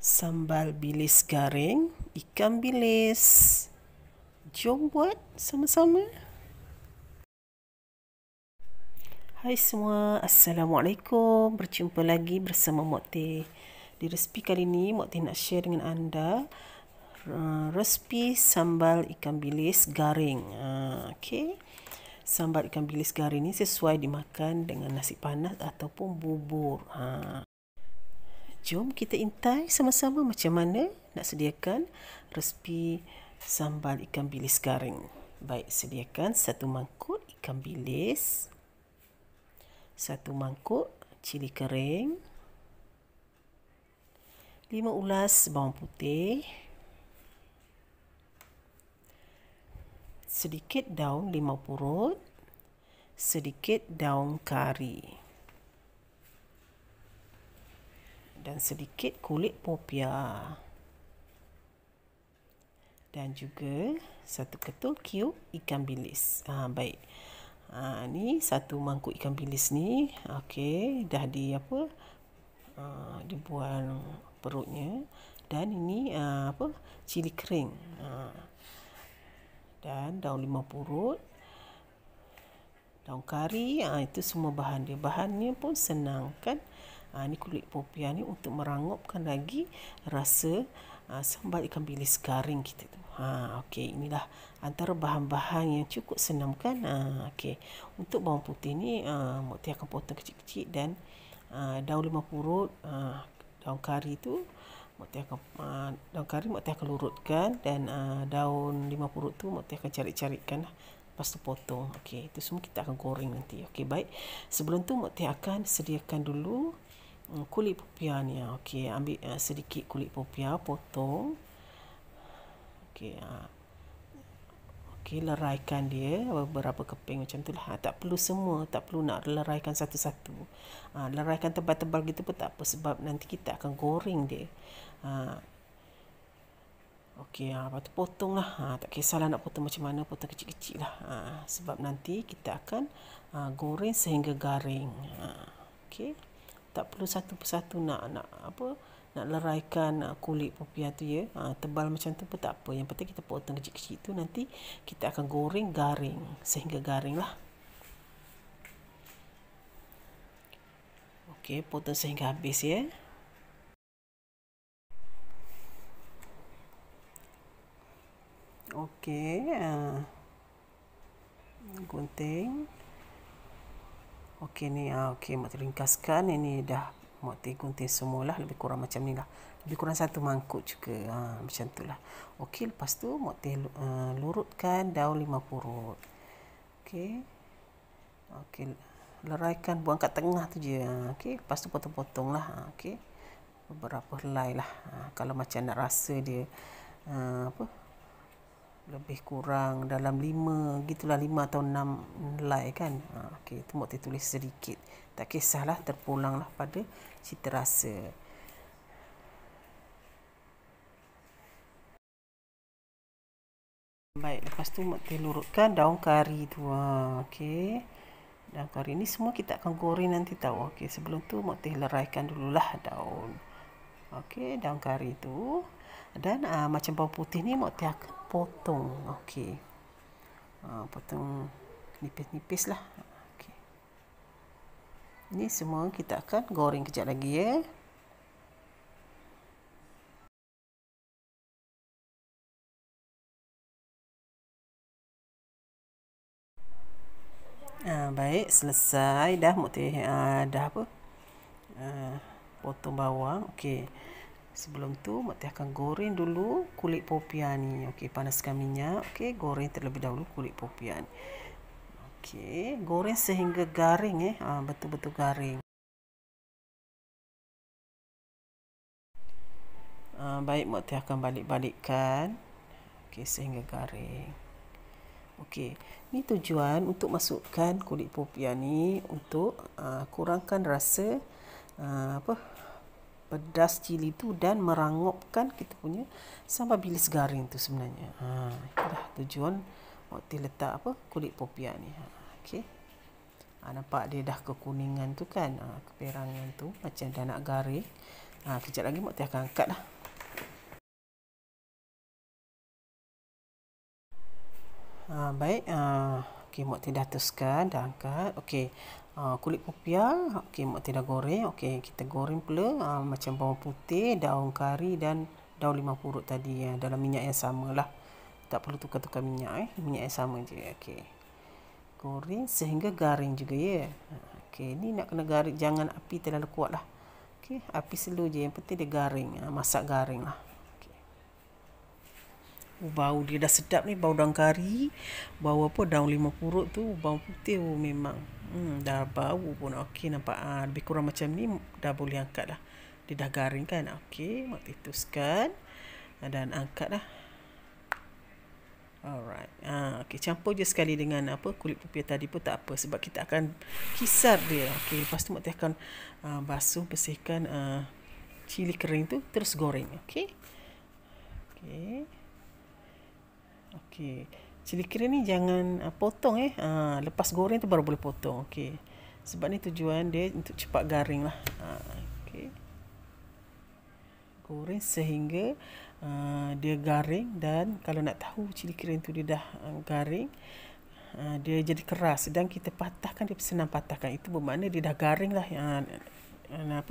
Sambal bilis garing, ikan bilis. Jom buat sama-sama. Hai semua, Assalamualaikum. Berjumpa lagi bersama Mok Teh. Di resipi kali ini, Mok Teh nak share dengan anda resipi sambal ikan bilis garing. Okey. Sambal ikan bilis garing ni sesuai dimakan dengan nasi panas ataupun bubur. Jom kita intai sama-sama macam mana nak sediakan resipi sambal ikan bilis garing. Baik, sediakan 1 mangkuk ikan bilis, 1 mangkuk cili kering, 5 ulas bawang putih, sedikit daun limau purut, sedikit daun kari, dan sedikit kulit popia, dan juga 1 ketul cube ikan bilis. Baik. Ni 1 mangkuk ikan bilis ni, okey, dah dibuang perutnya, dan ini cili kering. Dan daun limau purut, daun kari, itu semua bahan dia. Bahannya pun senang kan. Ni kulit popia ni untuk merangupkan lagi rasa sambal ikan bilis garing kita tu. Okey, inilah antara bahan-bahan yang cukup senang kan. Okey. Untuk bawang putih ni Mok Teh akan potong kecil-kecil, dan daun limau purut, daun kari tu Mok Teh akan lurutkan, dan daun limau purut tu Mok Teh akan cari-carikan lah. Lepas tu potong. Okey, itu semua kita akan goreng nanti. Okey, baik. Sebelum tu Mok Teh akan sediakan dulu kulit popia ni. Okey, ambil sedikit kulit popia, potong. Okey, leraikan dia beberapa keping macam tu lah. Tak perlu semua, tak perlu nak leraikan satu-satu. Leraikan tebal-tebal gitu pun tak apa, sebab nanti kita akan goreng dia. Okey, lepas tu potong lah. Tak kisahlah nak potong macam mana, potong kecil-kecil lah. Sebab nanti kita akan goreng sehingga garing. Okey. Tak perlu satu persatu nak leraikan kulit popia tu ya. Tebal macam tu pun tak apa. Yang penting kita potong kecil-kecil tu, nanti kita akan goreng garing sehingga garing lah. Okey, potong sehingga habis ya. Okey, gunting. Okey ni, okey, Mok Teh ringkaskan. Ini dah Mok Teh gunting semualah, lebih kurang macam ni lah. Lebih kurang 1 mangkuk juga. Macam tu lah. Okey, lepas tu Mok Teh lurutkan daun limau purut. Okey. Okey, leraikan, buang kat tengah tu je. Okey, lepas tu potong-potong lah. Okey. Beberapa helai lah. Kalau macam nak rasa dia lebih kurang dalam 5 gitulah, 5 atau 6 helai kan. Okey, itu Mok Teh tulis sedikit. Tak kisahlah, terpulanglah pada cita rasa. Baik, lepas tu Mok Teh lurutkan daun kari tu. Okey. Daun kari ni semua kita akan goreng nanti tahu. Okey, sebelum tu Mok Teh leraikan dululah daun. Okey, daun kari tu. Dan macam bawang putih ni Mok Teh akan potong. Okey. Potong nipis-nipis lah. Okey. Ini semua kita akan goreng kejap lagi ya. Baik, selesai dah Mok Teh potong bawang. Okey. Sebelum tu Mok Teh akan goreng dulu kulit popia ni. Okey, panaskan minyak. Okey, goreng terlebih dahulu kulit popia ni. Okey, goreng sehingga garing betul-betul garing. Baik, Mok Teh akan balik-balikkan. Okey, sehingga garing. Okey, ni tujuan untuk masukkan kulit popia ni untuk kurangkan rasa pedas cili tu, dan merangupkan kita punya sambal bilis garing tu sebenarnya. Itulah tujuan Mok Teh letak kulit popia ni. Okey. Nampak dia dah kekuningan tu kan, keperangan tu macam dah nak garing. Kejap lagi Mak Teh akan angkat dah. Baik, okey, Mak Teh dah teruskan, dah angkat. Okey, kulit popia, okey, Mak Teh dah goreng. Okey, kita goreng pula macam bawang putih, daun kari dan daun limau purut tadi dalam minyak yang sama lah. Tak perlu tukar-tukar minyak, minyak yang sama je. Okey, goreng sehingga garing juga ya. Okey, ni nak kena garing, jangan api terlalu kuat lah. Okey, api slow je, yang penting dia garing, masak garing lah. Bau dia dah sedap ni, bau daun kari, bau apa, daun limau purut tu, bawang putih memang dah bau pun. Okey, nampak lebih kurang macam ni dah boleh angkat dah. Dia dah garing kan. Okey, Mak tituskan dan angkat dah. Alright. Okey, campur je sekali dengan apa kulit popia tadi pun tak apa sebab kita akan kisar dia. Okey, lepas tu Mak Teh akan basuh, bersihkan cili kering tu, terus goreng. Okey. Okey. Okey. Cili kering ni jangan potong lepas goreng tu baru boleh potong. Okey. Sebab ni tujuan dia untuk cepat garing lah. Okey. Goreng sehingga dia garing, dan kalau nak tahu cili kering tu dia dah garing, dia jadi keras dan kita patahkan, dia senang patahkan. Itu bermakna dia dah garing lah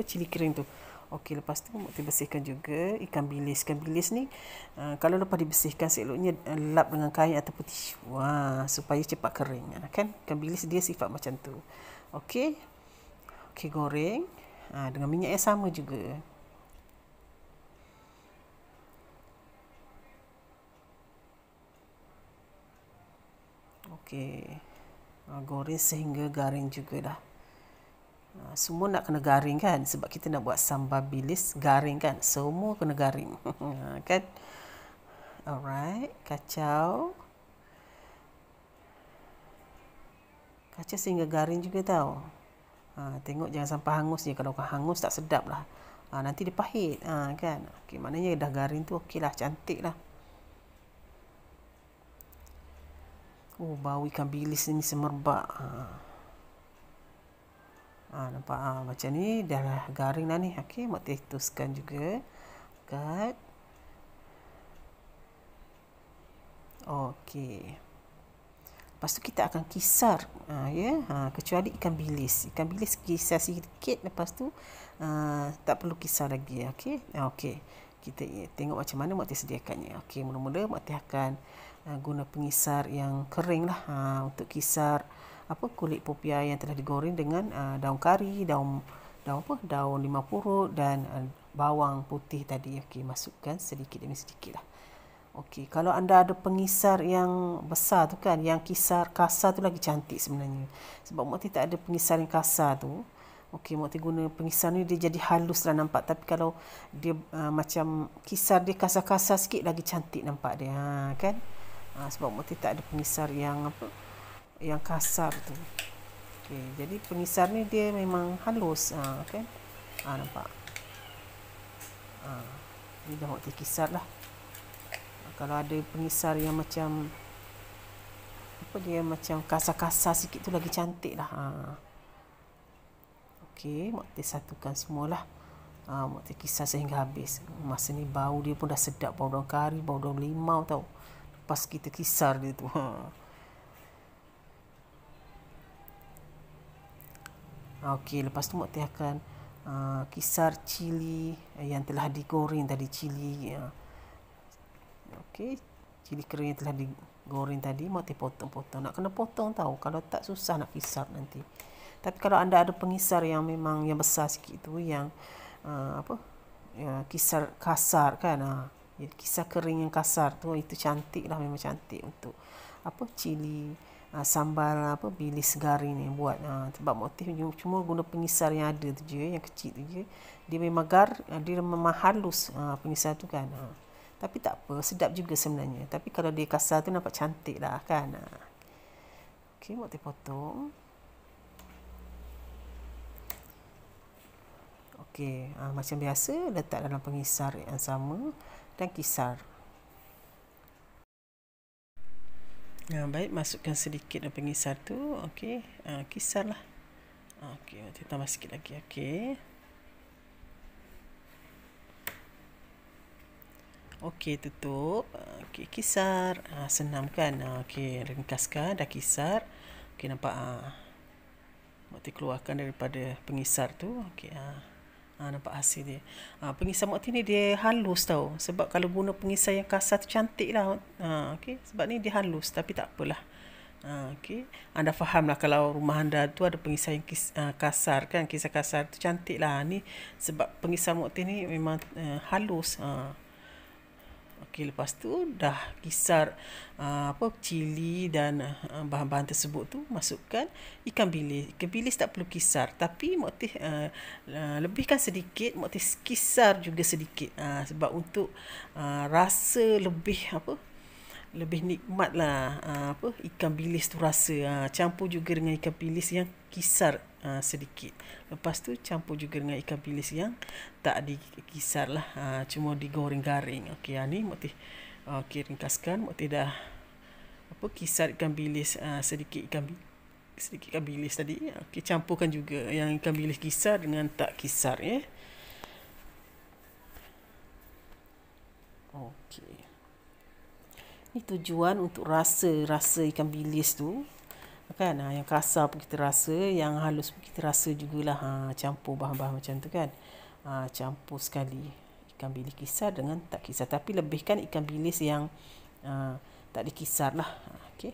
cili kering tu. Okey, lepas tu Mak Teh bersihkan juga ikan bilis. Ikan bilis ni kalau lepas dibersihkan, seloknya lap dengan kain ataupun tisu supaya cepat kering kan. Ikan bilis dia sifat macam tu. Okey. Okey, goreng dengan minyak yang sama juga. Okey. Goreng sehingga garing juga dah. Semua nak kena garing kan, sebab kita nak buat sambal bilis garing kan, semua kena garing. Kan. Alright, kacau sehingga garing juga tau. Tengok jangan sampai hangus je. Kalau hangus tak sedap lah. Nanti dia pahit kan. Okey, maknanya dah garing tu okey lah, cantik lah. Bau ikan bilis ni semerbak. Nampak macam ni dah garing dah ni. Okey, Mak Teh teruskan juga. Kat. Okey. Lepas tu kita akan kisar kecuali ikan bilis. Ikan bilis kisar sikit, lepas tu tak perlu kisar lagi. Okey. Okey. Kita tengok macam mana Mak Teh sediakannya. Okey, mula-mula Mak Teh akan guna pengisar yang kering lah untuk kisar kulit popia yang telah digoreng dengan daun kari, daun limau purut dan bawang putih tadi. Okey, masukkan sedikit demi sedikit lah. Okey, kalau anda ada pengisar yang besar tu kan, yang kisar kasar tu lagi cantik sebenarnya. Sebab Mak Teh tak ada pengisar yang kasar tu. Okey, Mak Teh guna pengisar ni, dia jadi halus lah nampak. Tapi kalau dia macam kisar dia kasar-kasar sikit, lagi cantik nampak dia. Kan? Sebab Mak Teh tak ada pengisar yang yang kasar tu. Okey, jadi pengisar ni dia memang halus kan. Nampak. Ni dah Mak Teh kisar lah. Kalau ada pengisar yang macam dia macam kasar-kasar sikit tu lagi cantik lah. Okey, Mak Teh satukan semualah. Mak Teh kisar sehingga habis. Masa ni bau dia pun dah sedap, bau daun kari, bau daun limau tau. Lepas kita kisar dia tu. Okey, lepas tu Mak Teh akan kisar cili yang telah digoreng tadi, cili. Okey, cili kering yang telah digoreng tadi Mak Teh potong-potong. Nak kena potong tau, kalau tak susah nak kisar nanti. Tapi kalau anda ada pengisar yang memang yang besar sikit tu, yang kisar kasar kan, kisar kering yang kasar tu, itu cantik lah, memang cantik untuk cili sambal bilis garing ni buat. Sebab Mak Teh cuma guna pengisar yang ada tu je, yang kecil tu je. Dia memang dia memang halus pengisar tu kan. Tapi tak apa, sedap juga sebenarnya. Tapi kalau dia kasar tu nampak cantik lah kan. Okey, Mak Teh potong. Okey, macam biasa letak dalam pengisar yang sama dan kisar. Baik, masukkan sedikit dalam pengisar tu. Okey, kisar lah. Okey, Mak Teh tambah sikit lagi. Okey. Okey, tutup. Okey, kisar. Senang kan? Okey, ringkaskan. Dah kisar. Okey, nampak? Mak Tir keluarkan daripada pengisar tu. Okey, nampak hasil dia. Pengisar Mak Tir ni dia halus tau. Sebab kalau guna pengisar yang kasar tu cantik lah. Okey, sebab ni dia halus. Tapi tak apalah. Okey, anda faham lah kalau rumah anda tu ada pengisar yang kasar kan, kisar kasar tu cantik lah. Ni sebab pengisar Mak Tir ni memang halus. Okey, lepas tu dah kisar cili dan bahan-bahan tersebut tu, masukkan ikan bilis. Ikan bilis tak perlu kisar, tapi Mak Tir lebihkan sedikit, Mak Tir kisar juga sedikit sebab untuk rasa lebih nikmat lah ikan bilis tu rasa. Campur juga dengan ikan bilis yang kisar sedikit. Lepas tu campur juga dengan ikan bilis yang tak dikisar lah, cuma digoreng garing. Okey, ni Mak Tir ringkaskan. Mak Tir dah kisar ikan bilis sedikit ikan bilis tadi. Okey, campurkan juga yang ikan bilis kisar dengan tak kisar ya. Okey. Ni tujuan untuk rasa ikan bilis tu kan. Yang kasar pun kita rasa, yang halus pun kita rasa jugalah. Campur bahan-bahan macam tu kan. Campur sekali ikan bilis kisar dengan tak kisar, tapi lebihkan ikan bilis yang tak dikisar lah. Okey.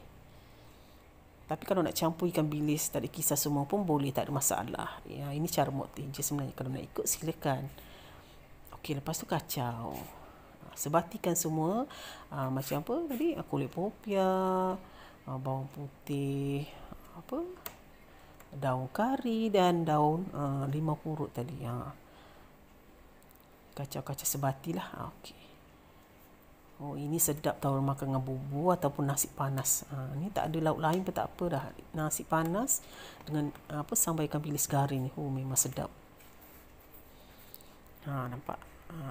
Tapi kalau nak campur ikan bilis tak dikisar semua pun boleh, tak ada masalah. Ini cara Mak Tir je sebenarnya. Kalau nak ikut silakan. Okey, lepas tu kacau. Sebatikan semua macam apa tadi, kulit popia, bawang putih, daun kari dan daun limau purut tadi. Kacau-kacau sebatilah. Okey. Ini sedap tau makan dengan bubur ataupun nasi panas. Ni tak ada lauk lain pun tak apa dah. Nasi panas dengan sambal ikan bilis garing ni. Memang sedap. Nampak?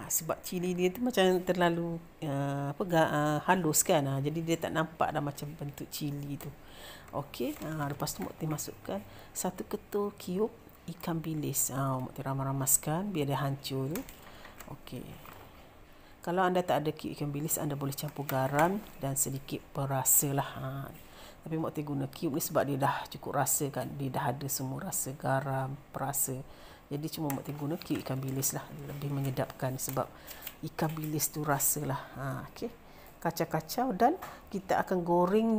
Sebab cili dia tu macam terlalu halus kan. Jadi dia tak nampak dah macam bentuk cili tu. Okey, lepas tu Mak Tir masukkan 1 ketul kiub ikan bilis. Mak Tir ramas-ramaskan biar dia hancur tu. Okey. Kalau anda tak ada kiub ikan bilis, anda boleh campur garam dan sedikit perasa lah. Tapi Mak Tir guna kiub ni sebab dia dah cukup rasa kan. Dia dah ada semua rasa garam, perasa. Jadi cuma Mak Tir guna kiub ikan bilis lah. Lebih menyedapkan sebab ikan bilis tu rasa lah. Okey. Kacau-kacau dan kita akan goreng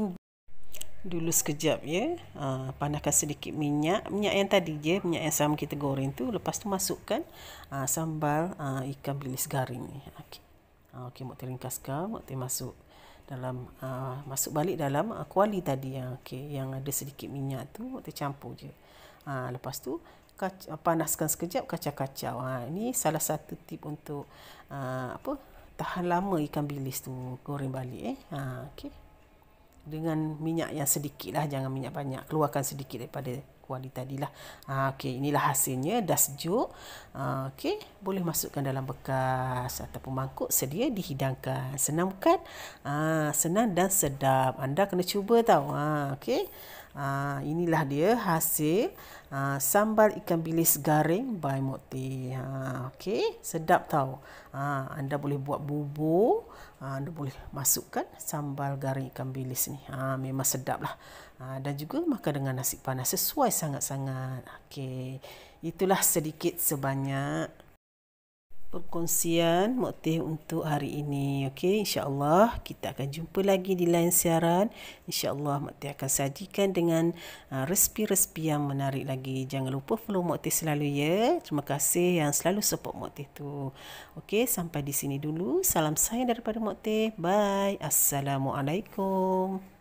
dulu sekejap ya. Panaskan sedikit minyak yang tadi je, minyak yang sama kita goreng tu. Lepas tu masukkan sambal ikan bilis garing ni. Okey, Mak Tir ringkaskan. Mak Tir masuk balik dalam kuali tadi yang ada sedikit minyak tu. Mak Tir campur je. Lepas tu panaskan sekejap, kacau-kacau. Ini salah satu tip untuk tahan lama ikan bilis tu goreng balik okey. Dengan minyak yang sedikit lah, jangan minyak banyak. Keluarkan sedikit daripada kuali tadilah. Okey, inilah hasilnya, dah sejuk. Okey, boleh masukkan dalam bekas ataupun mangkuk sedia dihidangkan. Senang bukan? Senang dan sedap. Anda kena cuba tau. Okey. Inilah dia hasil sambal ikan bilis garing by Mak Tir. Okey, sedap tau. Anda boleh buat bubur, anda boleh masukkan sambal garing ikan bilis ni. Memang sedap lah. Dan juga makan dengan nasi panas sesuai sangat-sangat. Okey, itulah sedikit sebanyak perkongsian Mak Tir untuk hari ini. Okey, insya-Allah kita akan jumpa lagi di lain siaran. Insya-Allah Mak Tir akan sajikan dengan resipi-resipi yang menarik lagi. Jangan lupa follow Mak Tir selalu ya. Terima kasih yang selalu support Mak Tir tu. Okey, sampai di sini dulu. Salam sayang daripada Mak Tir. Bye. Assalamualaikum.